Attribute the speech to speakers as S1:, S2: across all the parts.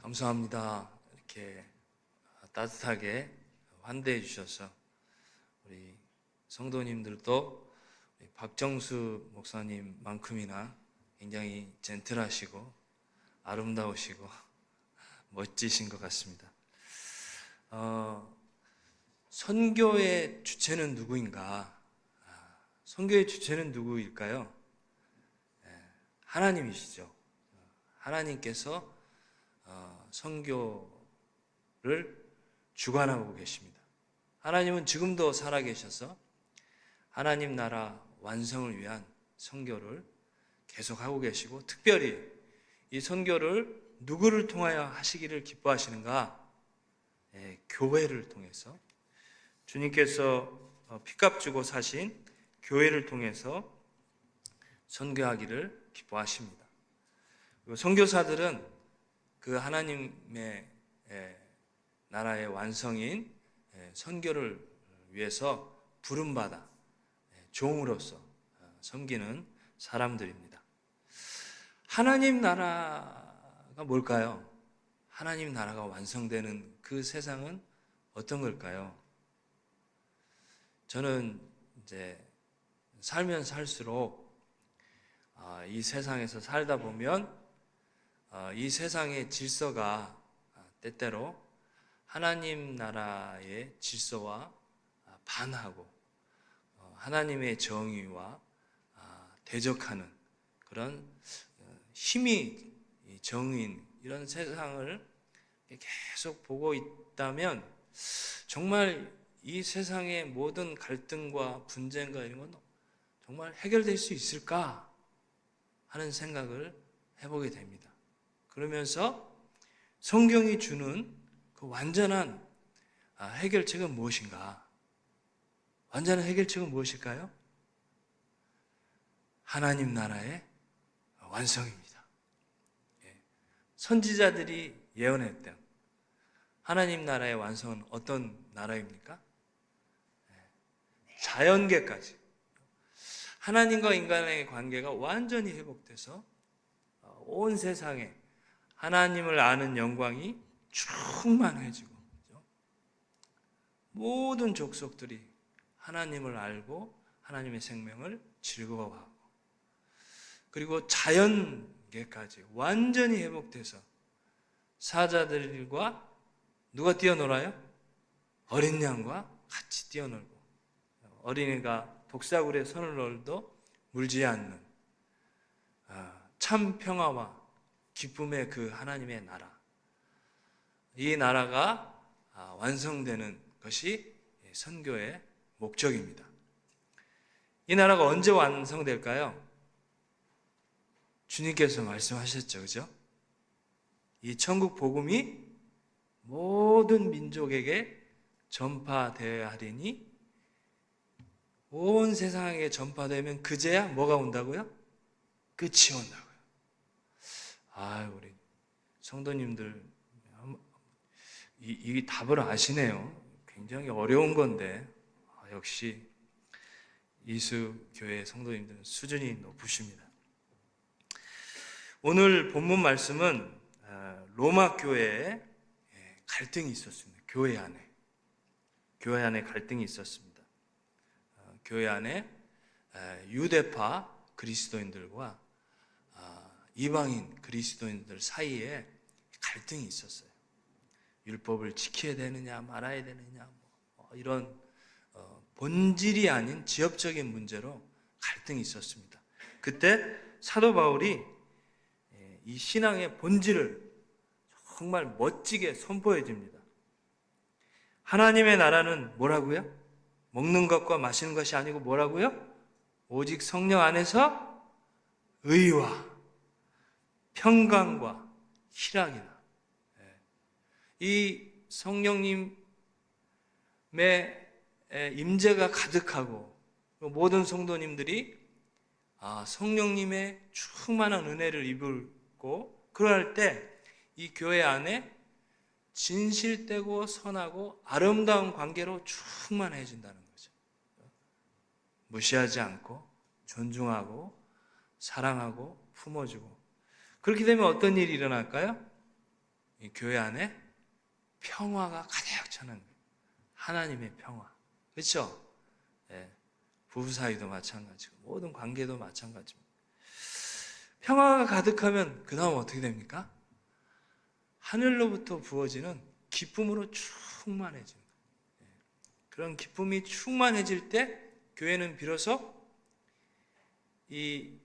S1: 감사합니다. 이렇게 따뜻하게 환대해 주셔서 우리 성도님들도 우리 박정수 목사님만큼이나 굉장히 젠틀하시고 아름다우시고 멋지신 것 같습니다. 선교의 주체는 누구인가? 선교의 주체는 누구일까요? 하나님이시죠. 하나님께서 선교를 주관하고 계십니다. 하나님은 지금도 살아계셔서 하나님 나라 완성을 위한 선교를 계속하고 계시고, 특별히 이 선교를 누구를 통하여 하시기를 기뻐하시는가? 교회를 통해서, 주님께서 피값 주고 사신 교회를 통해서 선교하기를 기뻐하십니다. 그리고 선교사들은 그 하나님의 나라의 완성인 선교를 위해서 부름받아 종으로서 섬기는 사람들입니다. 하나님 나라가 뭘까요? 하나님 나라가 완성되는 그 세상은 어떤 걸까요? 저는 이제 살면 살수록 이 세상에서 살다 보면 이 세상의 질서가 때때로 하나님 나라의 질서와 반하고 하나님의 정의와 대적하는 그런 힘이 정의인 이런 세상을 계속 보고 있다면 정말 이 세상의 모든 갈등과 분쟁과 이런 건 정말 해결될 수 있을까 하는 생각을 해보게 됩니다. 그러면서 성경이 주는 그 완전한 해결책은 무엇인가? 완전한 해결책은 무엇일까요? 하나님 나라의 완성입니다. 선지자들이 예언했던 하나님 나라의 완성은 어떤 나라입니까? 자연계까지 하나님과 인간의 관계가 완전히 회복돼서 온 세상에 하나님을 아는 영광이 충만해지고, 모든 족속들이 하나님을 알고 하나님의 생명을 즐거워하고, 그리고 자연계까지 완전히 회복돼서 사자들과 누가 뛰어놀아요? 어린 양과 같이 뛰어놀고, 어린이가 독사굴에 손을 넣어도 물지 않는 참 평화와 기쁨의 그 하나님의 나라, 이 나라가 완성되는 것이 선교의 목적입니다. 이 나라가 언제 완성될까요? 주님께서 말씀하셨죠, 그죠? 이 천국 복음이 모든 민족에게 전파되어야 하리니 온 세상에 전파되면 그제야 뭐가 온다고요? 끝이 온다고요. 우리 성도님들 이 답을 아시네요. 굉장히 어려운 건데 역시 이수교회 성도님들은 수준이 높으십니다. 오늘 본문 말씀은 로마 교회에 갈등이 있었습니다. 교회 안에 갈등이 있었습니다. 교회 안에 유대파 그리스도인들과 이방인 그리스도인들 사이에 갈등이 있었어요. 율법을 지켜야 되느냐 말아야 되느냐 이런 본질이 아닌 지역적인 문제로 갈등이 있었습니다. 그때 사도 바울이 이 신앙의 본질을 정말 멋지게 선포해 줍니다. 하나님의 나라는 뭐라고요? 먹는 것과 마시는 것이 아니고 뭐라고요? 오직 성령 안에서 의와 평강과 희락이다. 이 성령님의 임재가 가득하고 모든 성도님들이 성령님의 충만한 은혜를 입고 그럴 때 이 교회 안에 진실되고 선하고 아름다운 관계로 충만해진다는 거죠. 무시하지 않고 존중하고 사랑하고 품어주고, 그렇게 되면 어떤 일이 일어날까요? 이 교회 안에 평화가 가득 차는 거예요. 하나님의 평화. 그렇죠? 예, 부부 사이도 마찬가지고 모든 관계도 마찬가지입니다. 평화가 가득하면 그 다음 어떻게 됩니까? 하늘로부터 부어지는 기쁨으로 충만해지는 거예요. 그런 기쁨이 충만해질 때 교회는 비로소 이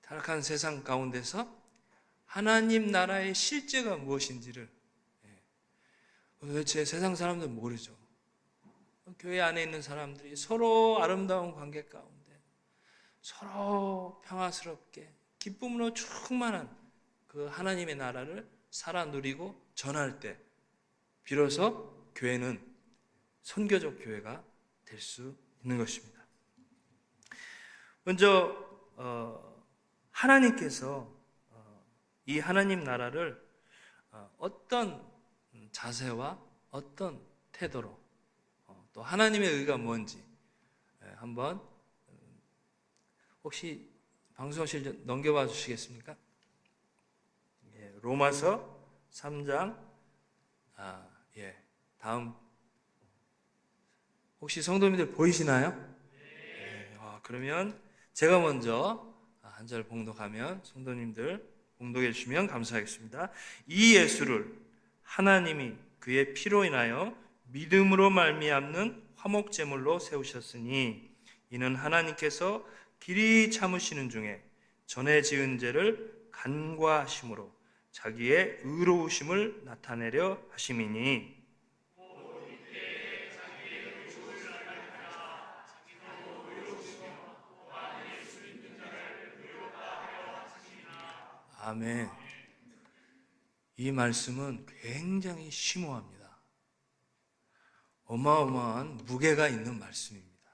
S1: 타락한 세상 가운데서 하나님 나라의 실제가 무엇인지를 도대체 세상 사람들은 모르죠. 교회 안에 있는 사람들이 서로 아름다운 관계 가운데 서로 평화스럽게 기쁨으로 충만한 그 하나님의 나라를 살아 누리고 전할 때 비로소 교회는 선교적 교회가 될 수 있는 것입니다. 먼저 하나님께서 이 하나님 나라를 어떤 자세와 어떤 태도로 또 하나님의 의가 뭔지 한번 혹시 방송실 좀 넘겨봐 주시겠습니까? 로마서 3장 다음 혹시 성도님들 보이시나요? 네. 그러면 제가 먼저 한 절 봉독하면 성도님들 봉독해 주시면 감사하겠습니다. 이 예수를 하나님이 그의 피로 인하여 믿음으로 말미암는 화목제물로 세우셨으니 이는 하나님께서 길이 참으시는 중에 전에 지은 죄를 간과하심으로 자기의 의로우심을 나타내려 하심이니 아멘. 이 말씀은 굉장히 심오합니다. 어마어마한 무게가 있는 말씀입니다.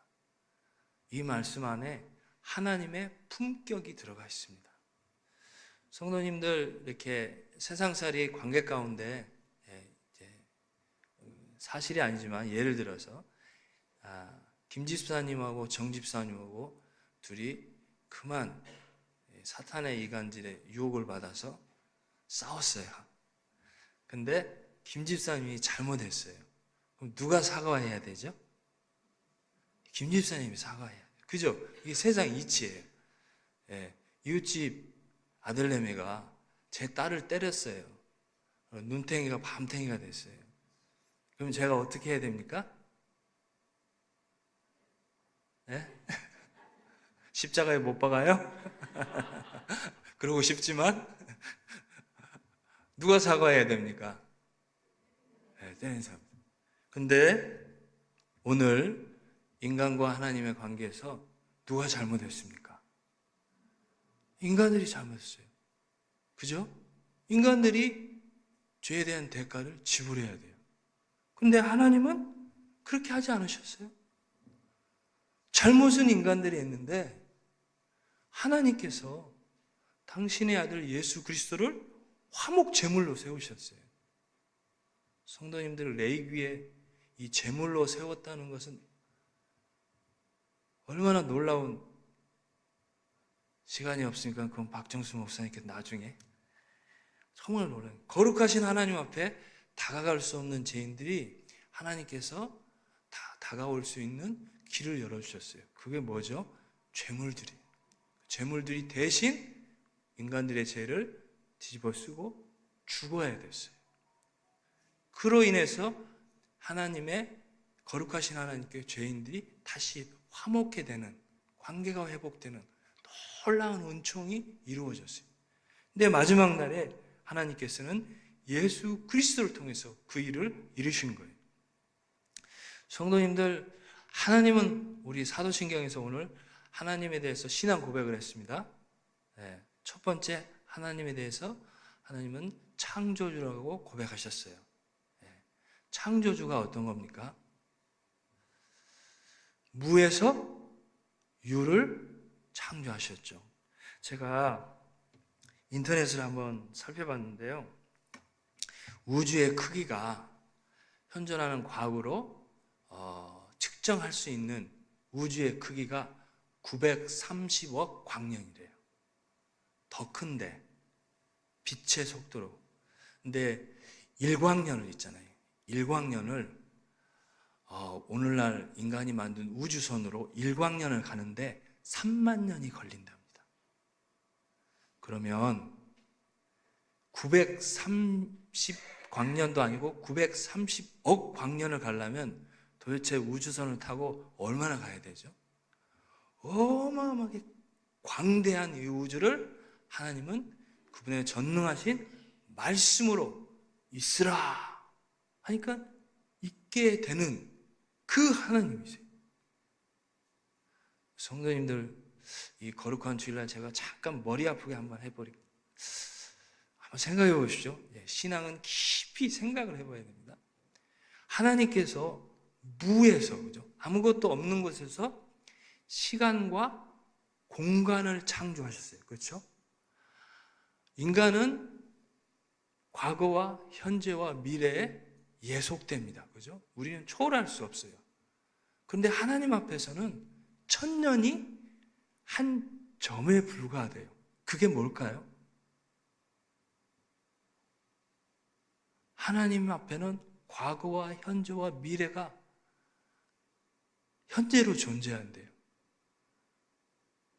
S1: 이 말씀 안에 하나님의 품격이 들어가 있습니다. 성도님들 이렇게 세상살이 관계 가운데 사실이 아니지만 예를 들어서 김 집사님하고 정 집사님하고 둘이 그만 사탄의 이간질에 유혹을 받아서 싸웠어요. 근데 김 집사님이 잘못했어요. 그럼 누가 사과해야 되죠? 김 집사님이 사과해야 돼요. 그죠? 이게 세상 이치예요. 이웃집 아들내미가 제 딸을 때렸어요. 눈탱이가 밤탱이가 됐어요. 그럼 제가 어떻게 해야 됩니까? 네? 십자가에 못 박아요? 그러고 싶지만 누가 사과해야 됩니까? 때린 사람. 근데 오늘 인간과 하나님의 관계에서 누가 잘못했습니까? 인간들이 잘못했어요. 그죠? 인간들이 죄에 대한 대가를 지불해야 돼요. 근데 하나님은 그렇게 하지 않으셨어요. 잘못은 인간들이 했는데 하나님께서 당신의 아들 예수 그리스도를 화목 제물로 세우셨어요. 성도님들 레위기에 이 제물로 세웠다는 것은 얼마나 놀라운 시간이 없으니까 그건 박정수 목사님께 나중에 정말 놀라요. 거룩하신 하나님 앞에 다가갈 수 없는 죄인들이 하나님께서 다 다가올 수 있는 길을 열어주셨어요. 그게 뭐죠? 죄물들이. 죄물들이 대신 인간들의 죄를 뒤집어 쓰고 죽어야 됐어요. 그로 인해서 하나님의 거룩하신 하나님께 죄인들이 다시 화목해 되는 관계가 회복되는 놀라운 은총이 이루어졌어요. 근데 마지막 날에 하나님께서는 예수 그리스도를 통해서 그 일을 이루신 거예요. 성도님들, 하나님은 우리 사도신경에서 오늘 하나님에 대해서 신앙 고백을 했습니다. 첫 번째 하나님에 대해서 하나님은 창조주라고 고백하셨어요. 창조주가 어떤 겁니까? 무에서 유를 창조하셨죠. 제가 인터넷을 한번 살펴봤는데요. 우주의 크기가 현존하는 과학으로 측정할 수 있는 우주의 크기가 930억 광년이래요. 더 큰데 빛의 속도로. 근데 일광년을 있잖아요. 일광년을 오늘날 인간이 만든 우주선으로 일광년을 가는데 3만 년이 걸린답니다. 그러면 930광년도 아니고 930억 광년을 가려면 도대체 우주선을 타고 얼마나 가야 되죠? 어마어마하게 광대한 이 우주를 하나님은 그분의 전능하신 말씀으로 있으라 하니까 있게 되는 그 하나님이세요. 성도님들, 이 거룩한 주일날 제가 잠깐 머리 아프게 한번 해버릴게요. 한번 생각해 보십시오. 신앙은 깊이 생각을 해봐야 됩니다. 하나님께서 무에서, 그죠? 아무것도 없는 곳에서 시간과 공간을 창조하셨어요. 그렇죠? 인간은 과거와 현재와 미래에 예속됩니다. 그죠? 우리는 초월할 수 없어요. 그런데 하나님 앞에서는 천년이 한 점에 불과하대요. 그게 뭘까요? 하나님 앞에는 과거와 현재와 미래가 현재로 존재한대요.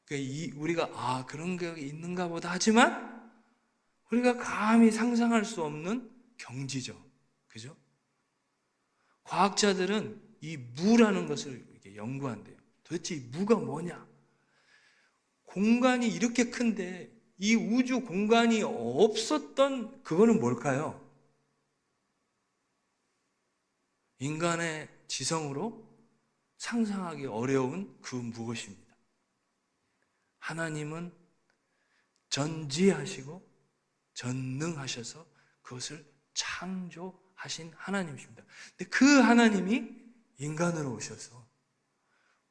S1: 그러니까 우리가 그런 게 있는가 보다 하지만 우리가 감히 상상할 수 없는 경지죠. 그죠? 과학자들은 이 무라는 것을 이렇게 연구한대요. 도대체 이 무가 뭐냐? 공간이 이렇게 큰데 이 우주 공간이 없었던 그거는 뭘까요? 인간의 지성으로 상상하기 어려운 그 무엇입니다. 하나님은 전지하시고 전능하셔서 그것을 창조하신 하나님이십니다. 근데 그 하나님이 인간으로 오셔서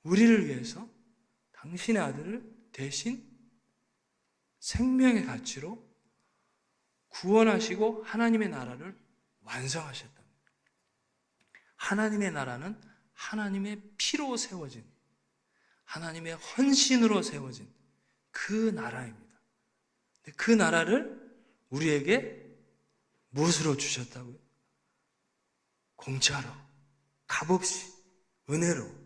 S1: 우리를 위해서 당신의 아들을 대신 생명의 가치로 구원하시고 하나님의 나라를 완성하셨다. 하나님의 나라는 하나님의 피로 세워진, 하나님의 헌신으로 세워진 그 나라입니다. 그 나라를 우리에게 무엇으로 주셨다고요? 공짜로, 값없이, 은혜로.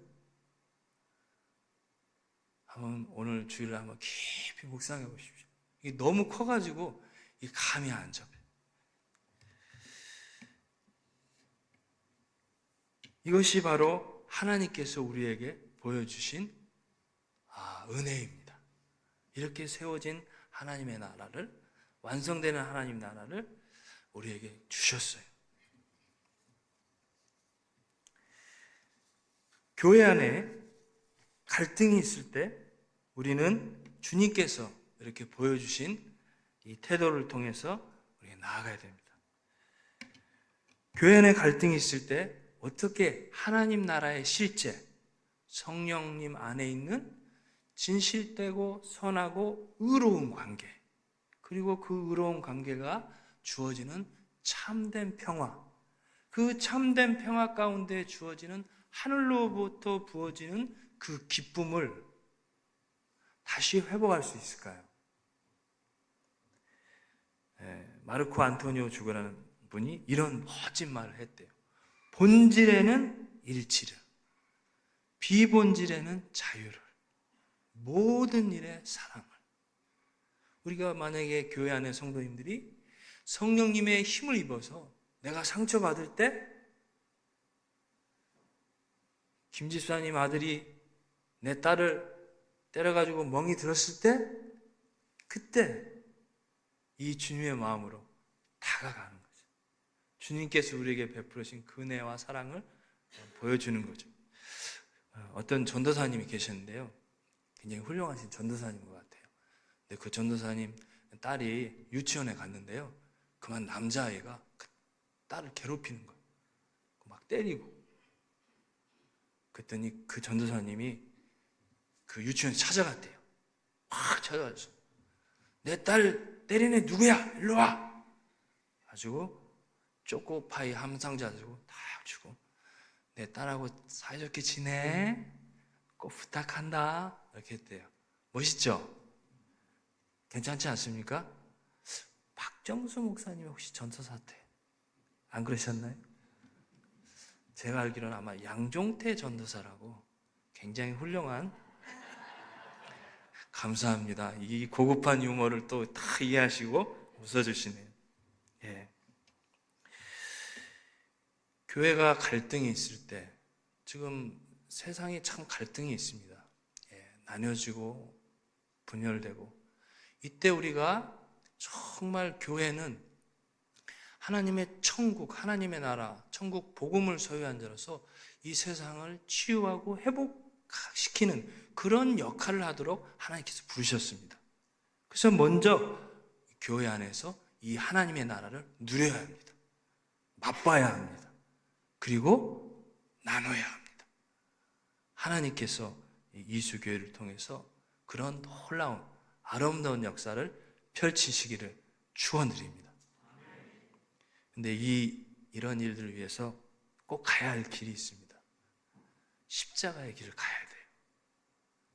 S1: 한번 오늘 주일날 한번 깊이 묵상해 보십시오. 이게 너무 커가지고 이 감이 안 잡혀요. 이것이 바로 하나님께서 우리에게 보여주신 은혜입니다. 이렇게 세워진 하나님의 나라를, 완성되는 하나님 나라를 우리에게 주셨어요. 교회 안에 갈등이 있을 때 우리는 주님께서 이렇게 보여주신 이 태도를 통해서 우리가 나아가야 됩니다. 교회 안에 갈등이 있을 때 어떻게 하나님 나라의 실제, 성령님 안에 있는 진실되고 선하고 의로운 관계, 그리고 그 의로운 관계가 주어지는 참된 평화, 그 참된 평화 가운데 주어지는 하늘로부터 부어지는 그 기쁨을 다시 회복할 수 있을까요? 마르코 안토니오 주교라는 분이 이런 멋진 말을 했대요. 본질에는 일치를, 비본질에는 자유를, 모든 일에 사랑을. 우리가 만약에 교회 안에 성도님들이 성령님의 힘을 입어서 내가 상처받을 때 김집사님 아들이 내 딸을 때려가지고 멍이 들었을 때 그때 이 주님의 마음으로 다가가는 거죠. 주님께서 우리에게 베풀으신 그 은혜와 사랑을 보여주는 거죠. 어떤 전도사님이 계셨는데요. 굉장히 훌륭하신 전도사님인 것 같아요. 근데 그 전도사님 딸이 유치원에 갔는데요. 그만 남자아이가 그 딸을 괴롭히는 거예요. 막 때리고. 그랬더니 그 전도사님이 그 유치원에 찾아갔대요. 막 찾아가서 내 딸 때린 애 누구야? 일로 와! 가지고 초코파이 한 상자 가지고 딱 주고 내 딸하고 사이좋게 지내? 꼭 부탁한다. 이렇게 했대요. 멋있죠? 괜찮지 않습니까? 박정수 목사님 혹시 전도사 때 안 그러셨나요? 제가 알기로는 아마 양종태 전도사라고 굉장히 훌륭한, 감사합니다. 이 고급한 유머를 또 다 이해하시고 웃어주시네요. 예. 교회가 갈등이 있을 때, 지금 세상에 참 갈등이 있습니다. 예, 나뉘어지고 분열되고, 이때 우리가 정말 교회는 하나님의 천국, 하나님의 나라, 천국 복음을 소유한 자로서 이 세상을 치유하고 회복시키는 그런 역할을 하도록 하나님께서 부르셨습니다. 그래서 먼저 교회 안에서 이 하나님의 나라를 누려야 합니다. 맛봐야 합니다. 그리고 나눠야 합니다. 하나님께서 이수교회를 통해서 그런 놀라운 아름다운 역사를 펼치시기를 축원드립니다. 근데 이런 일들을 위해서 꼭 가야 할 길이 있습니다. 십자가의 길을 가야 돼요.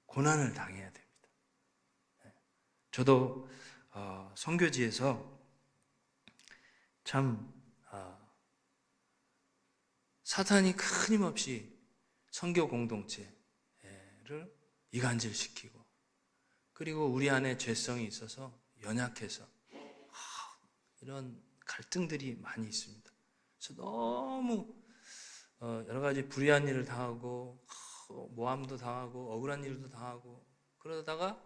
S1: 고난을 당해야 됩니다. 저도 선교지에서 참 사탄이 끊임없이 선교 공동체를 이간질시키고, 그리고 우리 안에 죄성이 있어서 연약해서 이런 갈등들이 많이 있습니다. 그래서 너무 여러 가지 불의한 일을 당하고, 모함도 당하고, 억울한 일도 당하고, 그러다가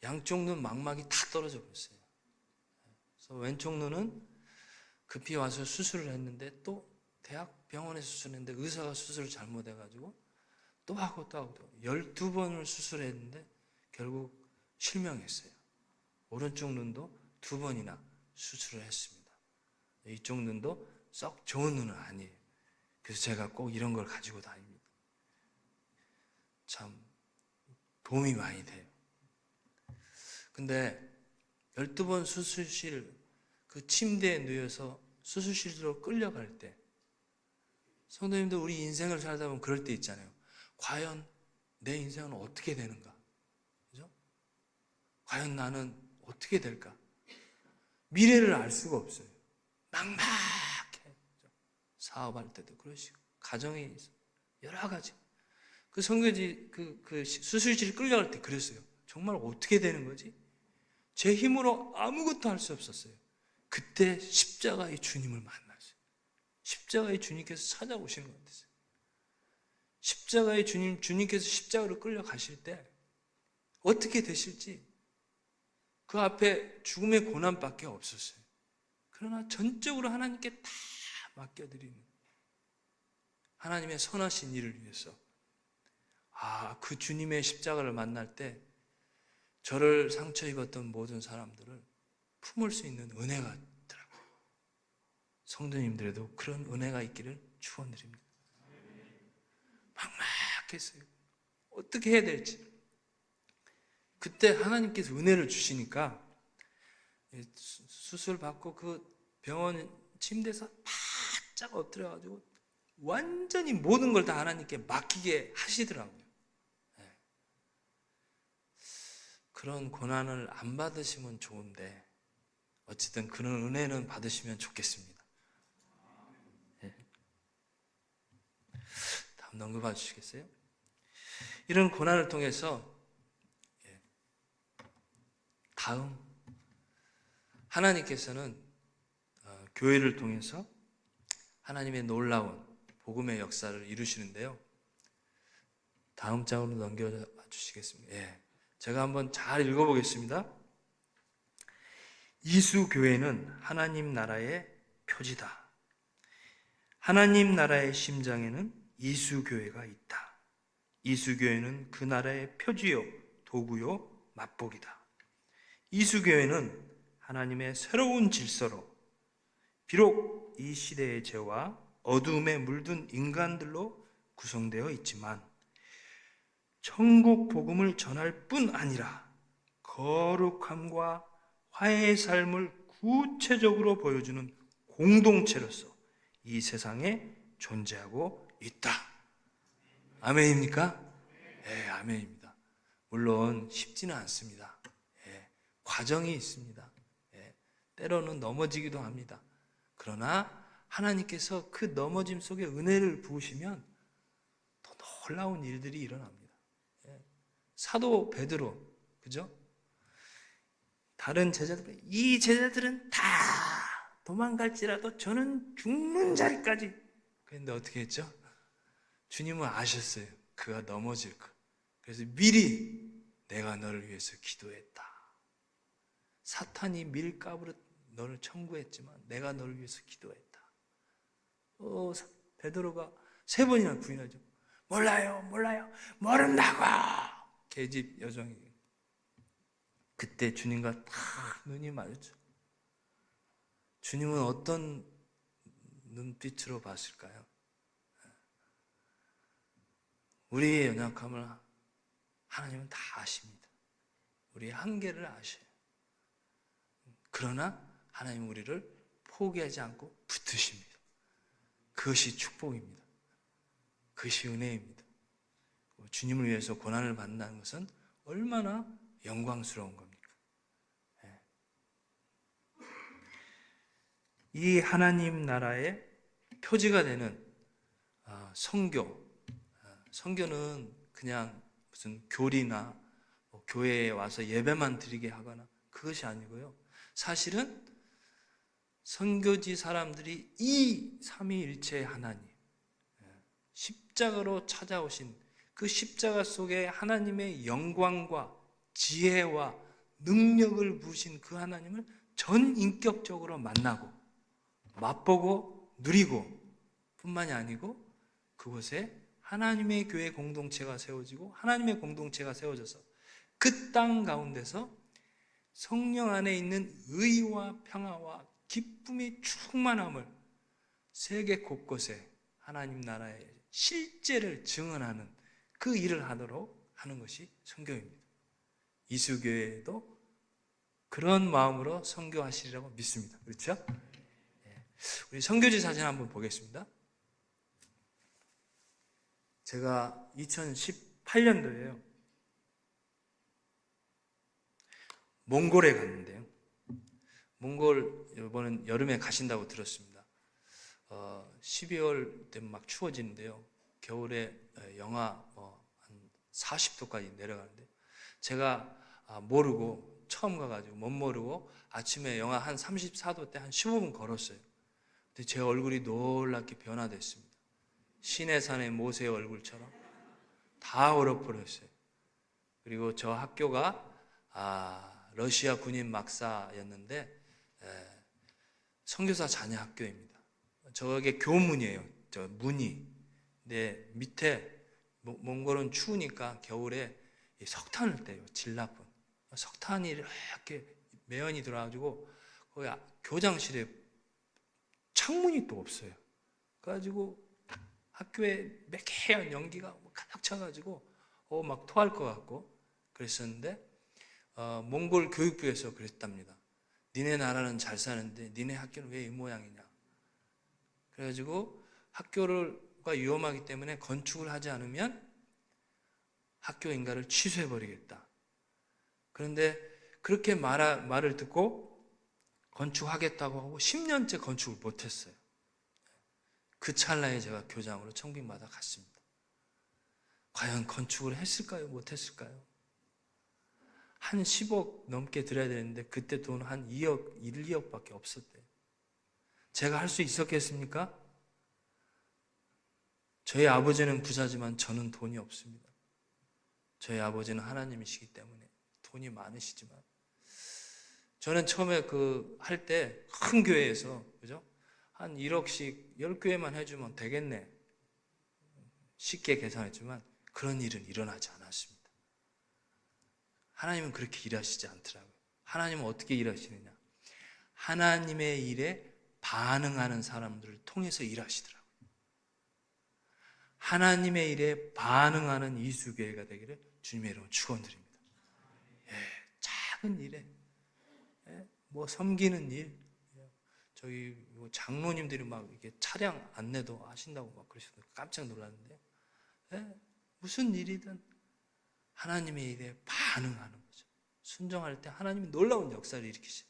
S1: 양쪽 눈 망막이 다 떨어져 버렸어요. 그래서 왼쪽 눈은 급히 와서 수술을 했는데, 또 대학 병원에서 수술했는데 의사가 수술을 잘못해가지고 또 하고 또 하고 12번을 수술했는데 결국 실명했어요. 오른쪽 눈도 2번이나 수술을 했습니다. 이쪽 눈도 썩 좋은 눈은 아니에요. 그래서 제가 꼭 이런 걸 가지고 다닙니다. 참 도움이 많이 돼요. 근데 12번 수술실 그 침대에 누워서 수술실로 끌려갈 때, 성도님들, 우리 인생을 살다 보면 그럴 때 있잖아요. 과연 내 인생은 어떻게 되는가? 그죠? 과연 나는 어떻게 될까? 미래를 알 수가 없어요. 막막해. 사업할 때도 그러시고, 가정에 있어 여러 가지. 그 선교지 그 수술실 끌려갈 때 그랬어요. 정말 어떻게 되는 거지? 제 힘으로 아무것도 할 수 없었어요. 그때 십자가의 주님을 만났어요. 십자가의 주님께서 찾아오시는 것 같았어요. 십자가의 주님께서 십자가로 끌려가실 때 어떻게 되실지, 그 앞에 죽음의 고난밖에 없었어요. 그러나 전적으로 하나님께 다 맡겨드리는 하나님의 선하신 일을 위해서, 그 주님의 십자가를 만날 때 저를 상처 입었던 모든 사람들을 품을 수 있는 은혜가 있더라고요. 성도님들에도 그런 은혜가 있기를 축원드립니다. 막막했어요. 어떻게 해야 될지. 그때 하나님께서 은혜를 주시니까 수술 받고 그 병원 침대에서 바짝 엎드려가지고 완전히 모든 걸 다 하나님께 맡기게 하시더라고요. 그런 고난을 안 받으시면 좋은데, 어쨌든 그런 은혜는 받으시면 좋겠습니다. 다음 넘겨봐 주시겠어요? 이런 고난을 통해서 다음 하나님께서는 교회를 통해서 하나님의 놀라운 복음의 역사를 이루시는데요. 다음 장으로 넘겨봐 주시겠습니다. 제가 한번 잘 읽어보겠습니다. 이수교회는 하나님 나라의 표지다. 하나님 나라의 심장에는 이수교회가 있다. 이수교회는 그 나라의 표지요, 도구요, 맛보기다. 이수교회는 하나님의 새로운 질서로, 비록 이 시대의 죄와 어두움에 물든 인간들로 구성되어 있지만 천국 복음을 전할 뿐 아니라 거룩함과 화해의 삶을 구체적으로 보여주는 공동체로서 이 세상에 존재하고 있다. 아멘입니까? 네, 아멘입니다. 물론 쉽지는 않습니다. 과정이 있습니다. 때로는 넘어지기도 합니다. 그러나 하나님께서 그 넘어짐 속에 은혜를 부으시면 더 놀라운 일들이 일어납니다. 사도 베드로, 그죠? 다른 제자들, 이 제자들은 다 도망갈지라도 저는 죽는 자리까지. 그런데 어떻게 했죠? 주님은 아셨어요. 그가 넘어질 것. 그래서 미리 내가 너를 위해서 기도했다. 사탄이 밀가부로 너를 청구했지만 내가 너를 위해서 기도했다. 베드로가 3번이나 부인하죠. 몰라요, 모른다고. 계집 여정이. 그때 주님과 딱 눈이 마주쳐. 주님은 어떤 눈빛으로 봤을까요? 우리의 연약함을 하나님은 다 아십니다. 우리의 한계를 아셔요. 그러나 하나님은 우리를 포기하지 않고 붙드십니다. 그것이 축복입니다. 그것이 은혜입니다. 주님을 위해서 고난을 받는다는 것은 얼마나 영광스러운 겁니까? 이 하나님 나라의 표지가 되는 선교. 선교는 그냥 무슨 교리나 교회에 와서 예배만 드리게 하거나 그것이 아니고요. 사실은 선교지 사람들이 이 삼위일체의 하나님, 십자가로 찾아오신 그 십자가 속에 하나님의 영광과 지혜와 능력을 부으신 그 하나님을 전인격적으로 만나고 맛보고 누리고 뿐만이 아니고 그곳에 하나님의 교회 공동체가 세워지고 하나님의 공동체가 세워져서 그 땅 가운데서 성령 안에 있는 의와 평화와 기쁨이 충만함을 세계 곳곳에 하나님 나라의 실제를 증언하는 그 일을 하도록 하는 것이 선교입니다. 이수교회도 그런 마음으로 선교하시리라고 믿습니다. 그렇죠? 우리 선교지 사진 한번 보겠습니다. 제가 2018년도에요. 몽골에 갔는데요. 몽골 이번엔 여름에 가신다고 들었습니다. 12월 되면 막 추워지는데요. 겨울에 영하 한 40도까지 내려가는데 제가 모르고 처음 가가지고 못 모르고 아침에 영하 한 34도 때 한 15분 걸었어요. 근데 제 얼굴이 놀랍게 변화됐습니다. 시내산의 모세의 얼굴처럼 다 얼어버렸어요. 그리고 저 학교가 러시아 군인 막사였는데 선교사 자녀 학교입니다. 저게 교문이에요. 저 문이. 근데 밑에 몽골은 추우니까 겨울에 석탄을 떼요. 질 나쁜 석탄이 이렇게 매연이 들어가지고 거기 교장실에 창문이 또 없어요. 그래가지고 학교에 매캐한 연기가 가득 차가지고 막 토할 것 같고 그랬었는데 몽골 교육부에서 그랬답니다. 니네 나라는 잘 사는데 니네 학교는 왜 이 모양이냐. 그래가지고 학교가 위험하기 때문에 건축을 하지 않으면 학교 인가를 취소해버리겠다. 그런데 그렇게 말을 듣고 건축하겠다고 하고 10년째 건축을 못했어요. 그 찰나에 제가 교장으로 청빙받아 갔습니다. 과연 건축을 했을까요? 못했을까요? 한 10억 넘게 들여야 되는데 그때 돈 한 2억, 1, 2억밖에 없었대요. 제가 할 수 있었겠습니까? 저희 아버지는 부자지만 저는 돈이 없습니다. 저희 아버지는 하나님이시기 때문에 돈이 많으시지만 저는 처음에 할 때 큰 교회에서 그죠? 한 1억씩 10교회만 해주면 되겠네. 쉽게 계산했지만 그런 일은 일어나지 않았습니다. 하나님은 그렇게 일하시지 않더라고요. 하나님은 어떻게 일하시느냐? 하나님의 일에 반응하는 사람들을 통해서 일하시더라고요. 하나님의 일에 반응하는 이수교회가 되기를 주님의 이름으로 축원드립니다. 작은 일에 섬기는 일, 저희 장로님들이 막 이렇게 차량 안내도 하신다고 막 그러셔서 깜짝 놀랐는데 무슨 일이든 하나님의 일에 반응하는 거죠. 순종할 때 하나님이 놀라운 역사를 일으키시죠.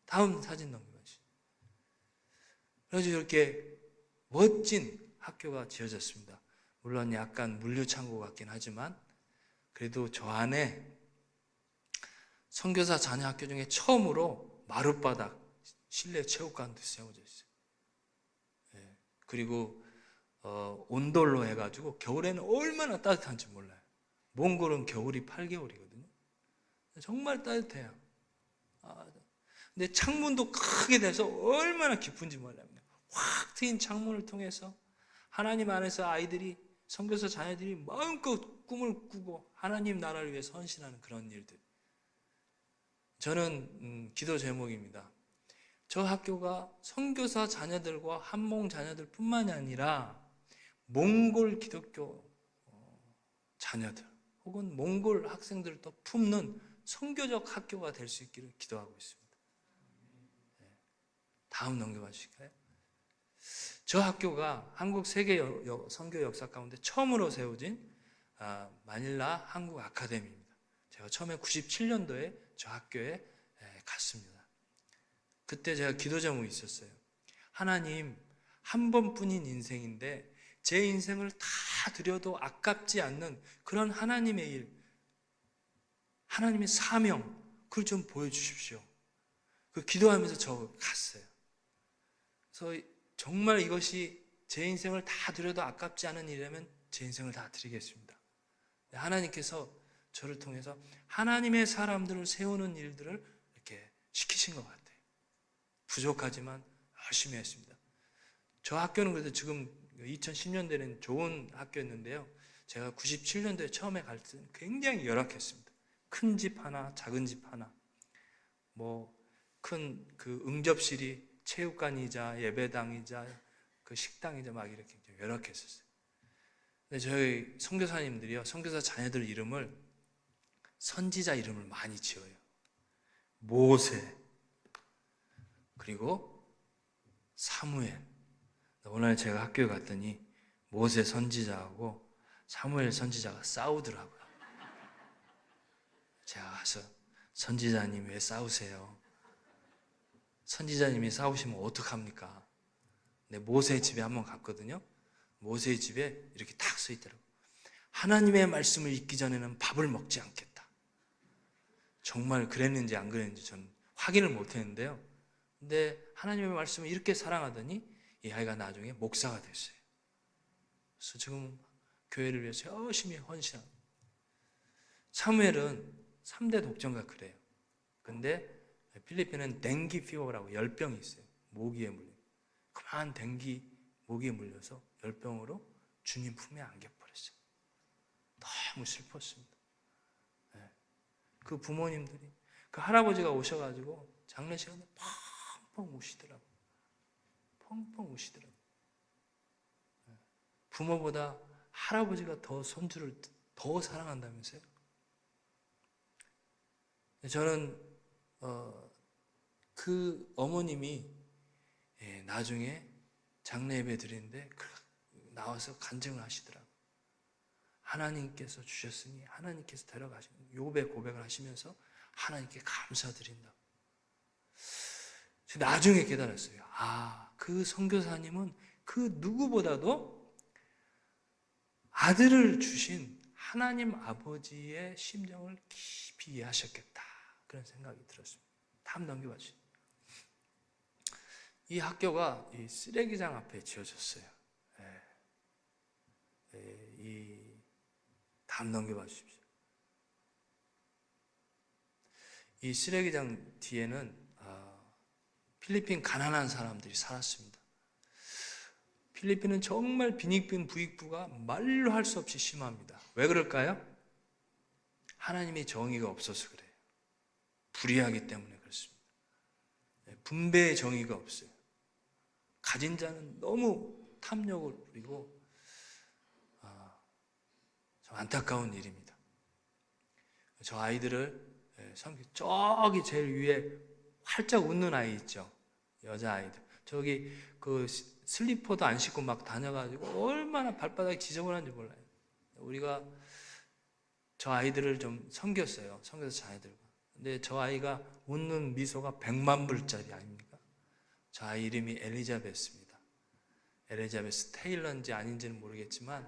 S1: 다음 사진 넘겨가시죠. 그래서 이렇게 멋진 학교가 지어졌습니다. 물론 약간 물류창고 같긴 하지만 그래도 저 안에 선교사 자녀 학교 중에 처음으로 마룻바닥 실내 체육관도 세워져 있어요. 예. 그리고 온돌로 해가지고 겨울에는 얼마나 따뜻한지 몰라요. 몽골은 겨울이 8개월이거든요. 정말 따뜻해요. 근데 창문도 크게 돼서 얼마나 깊은지 몰라요. 확 트인 창문을 통해서 하나님 안에서 아이들이, 선교사 자녀들이 마음껏 꿈을 꾸고 하나님 나라를 위해서 헌신하는 그런 일들. 저는 기도 제목입니다. 저 학교가 선교사 자녀들과 한몽 자녀들 뿐만이 아니라 몽골 기독교 자녀들 혹은 몽골 학생들도 품는 선교적 학교가 될 수 있기를 기도하고 있습니다. 다음 넘겨봐 주실까요? 저 학교가 한국 세계 선교 역사 가운데 처음으로 세워진 마닐라 한국 아카데미입니다. 제가 처음에 97년도에 저 학교에 갔습니다. 그때 제가 기도 제목이 있었어요. 하나님, 한 번뿐인 인생인데 제 인생을 다 드려도 아깝지 않는 그런 하나님의 일, 하나님의 사명, 그걸 좀 보여주십시오. 그 기도하면서 저 갔어요. 그래서 정말 이것이 제 인생을 다 드려도 아깝지 않은 일이라면 제 인생을 다 드리겠습니다. 하나님께서 저를 통해서 하나님의 사람들을 세우는 일들을 이렇게 시키신 것 같아요. 부족하지만 열심히 했습니다. 저 학교는 그래도 지금 2010년대는 좋은 학교였는데요. 제가 97년도에 처음에 갈 때는 굉장히 열악했습니다. 큰 집 하나, 작은 집 하나, 큰 그 응접실이 체육관이자 예배당이자 그 식당이자 막 이렇게 열악했었어요. 근데 저희 선교사님들이요, 선교사 자녀들 이름을 선지자 이름을 많이 지어요. 모세, 그리고 사무엘. 오늘 제가 학교에 갔더니 모세 선지자하고 사무엘 선지자가 싸우더라고요. 제가 가서 선지자님 왜 싸우세요? 선지자님이 싸우시면 어떡합니까? 네, 모세 집에 한번 갔거든요. 모세의 집에 이렇게 딱 써 있더라고요. 하나님의 말씀을 읽기 전에는 밥을 먹지 않겠다. 정말 그랬는지 안 그랬는지 저는 확인을 못 했는데요. 근데 하나님의 말씀을 이렇게 사랑하더니 이 아이가 나중에 목사가 됐어요. 그래서 지금 교회를 위해서 열심히 헌신하고. 사무엘은 3대 독점가 그래요. 근데 필리핀은 댕기 피버라고 열병이 있어요. 모기에 물려. 그만 댕기 모기에 물려서 열병으로 주님 품에 안겨버렸어요. 너무 슬펐습니다. 네. 그 부모님들이, 그 할아버지가 오셔가지고 장례식에 펑펑 우시더라고요. 펑펑 우시더라고요. 네. 부모보다 할아버지가 더 손주를 더 사랑한다면서요? 저는 그 어머님이 나중에 장례 예배 드리는데 나와서 간증을 하시더라고요. 하나님께서 주셨으니 하나님께서 데려가시는 욥의 고백을 하시면서 하나님께 감사드린다고. 나중에 깨달았어요. 그 선교사님은 그 누구보다도 아들을 주신 하나님 아버지의 심정을 깊이 이해하셨겠다. 그런 생각이 들었습니다. 다음 넘겨봐 주세요. 이 학교가 이 쓰레기장 앞에 지어졌어요. 다음 넘겨봐 주십시오. 이 쓰레기장 뒤에는 필리핀 가난한 사람들이 살았습니다. 필리핀은 정말 빈익빈 부익부가 말로 할 수 없이 심합니다. 왜 그럴까요? 하나님의 정의가 없어서 그래요. 불의하기 때문에 그렇습니다. 분배의 정의가 없어요. 가진 자는 너무 탐욕을 부리고 참 안타까운 일입니다. 저 아이들을 저기 제일 위에 활짝 웃는 아이 있죠. 여자아이들. 저기 그 슬리퍼도 안 신고 막 다녀가지고 얼마나 발바닥이 지저분한지 몰라요. 우리가 저 아이들을 좀 섬겼어요. 섬겨서 자녀들과. 근데 저 아이가 웃는 미소가 100만 불짜리 아닙니까? 저 아이 이름이 엘리자베스입니다. 엘리자베스 테일러인지 아닌지는 모르겠지만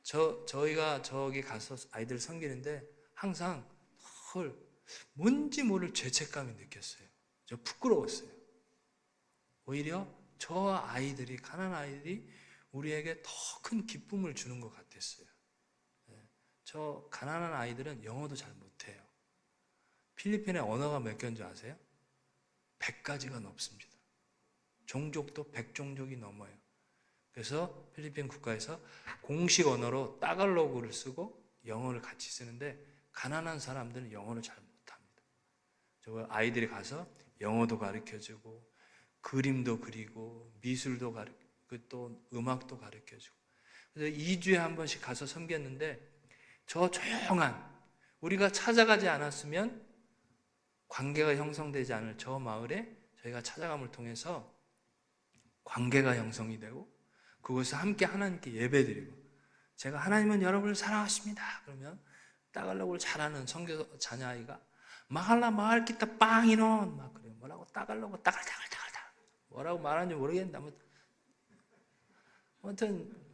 S1: 저희가 저기 가서 아이들 섬기는데 항상 뭔지 모를 죄책감이 느꼈어요. 저 부끄러웠어요. 오히려 저 아이들이, 가난한 아이들이 우리에게 더 큰 기쁨을 주는 것 같았어요. 저 가난한 아이들은 영어도 잘 못해요. 필리핀의 언어가 몇 개인 줄 아세요? 100가지가 넘습니다. 종족도 100종족이 넘어요. 그래서 필리핀 국가에서 공식 언어로 따갈로그를 쓰고 영어를 같이 쓰는데 가난한 사람들은 영어를 잘 못합니다. 저 아이들이 가서 영어도 가르쳐주고 그림도 그리고 미술도 가르치고 또 음악도 가르쳐주고, 그래서 2주에 한 번씩 가서 섬겼는데 저 조용한, 우리가 찾아가지 않았으면 관계가 형성되지 않을 저 마을에 저희가 찾아감을 통해서 관계가 형성이 되고 그곳에서 함께 하나님께 예배드리고, 제가 하나님은 여러분을 사랑하십니다 그러면 따갈로그를 잘하는 선교 자녀 아이가 마할라 마할 기타 빵이논 막 그래요. 뭐라고 따갈로그 따갈따갈따갈 뭐라고 말하는지 모르겠는데 아무튼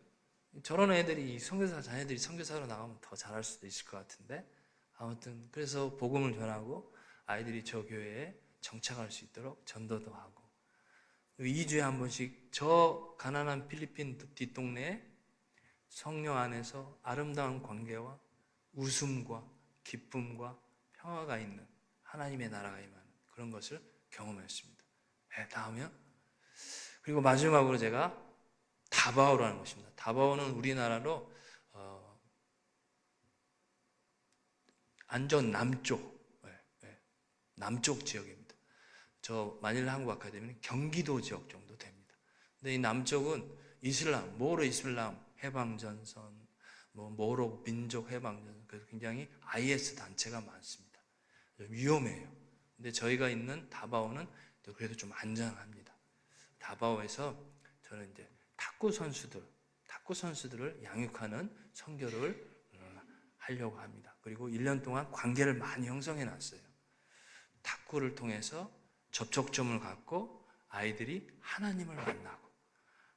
S1: 저런 애들이 선교사 자녀들이 선교사로 나가면 더 잘할 수도 있을 것 같은데, 아무튼 그래서 복음을 전하고 아이들이 저 교회에 정착할 수 있도록 전도도 하고 2주에 한 번씩 저 가난한 필리핀 뒷동네에 성령 안에서 아름다운 관계와 웃음과 기쁨과 평화가 있는 하나님의 나라가 임하는 그런 것을 경험했습니다. 다음이요. 그리고 마지막으로 제가 다바오라는 것입니다. 다바오는 우리나라로 안전 남쪽 지역입니다. 저 마닐라 한국 아카데미는 경기도 지역 정도 됩니다. 근데 이 남쪽은 이슬람, 모로 이슬람 해방전선, 모로 민족 해방전선, 그래서 굉장히 IS 단체가 많습니다. 위험해요. 근데 저희가 있는 다바오는 그래도 좀 안전합니다. 다바오에서 저는 이제 탁구 선수들을 양육하는 선교를 하려고 합니다. 그리고 1년 동안 관계를 많이 형성해 놨어요. 탁구를 통해서 접촉점을 갖고 아이들이 하나님을 만나고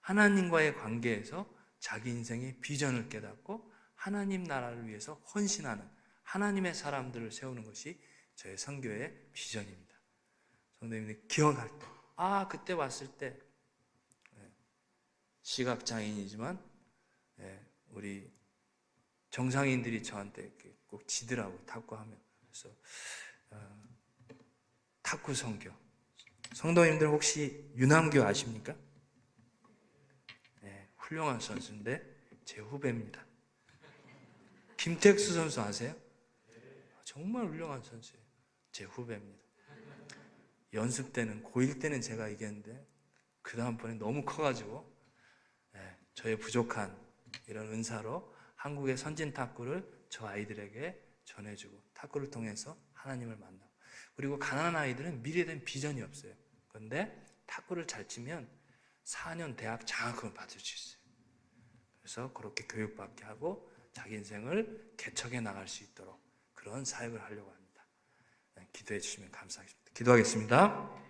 S1: 하나님과의 관계에서 자기 인생의 비전을 깨닫고 하나님 나라를 위해서 헌신하는 하나님의 사람들을 세우는 것이 저의 선교의 비전입니다. 성도님들 기억할 때, 그때 왔을 때 시각장애인이지만 우리 정상인들이 저한테 꼭 지더라고요. 탁구하면. 그래서 탁구 선교. 성도님들 혹시 유남교 아십니까? 훌륭한 선수인데 제 후배입니다. 김택수 선수 아세요? 정말 훌륭한 선수예요. 제 후배입니다. 연습 때는 고1 때는 제가 이겼는데 그 다음번에 너무 커가지고 저의 부족한 이런 은사로 한국의 선진 탁구를 저 아이들에게 전해주고 탁구를 통해서 하나님을 만나고, 그리고 가난한 아이들은 미래에 대한 비전이 없어요. 그런데 탁구를 잘 치면 4년 대학 장학금을 받을 수 있어요. 그래서 그렇게 교육받게 하고 자기 인생을 개척해 나갈 수 있도록 그런 사역을 하려고 합니다. 기도해 주시면 감사하겠습니다. 기도하겠습니다.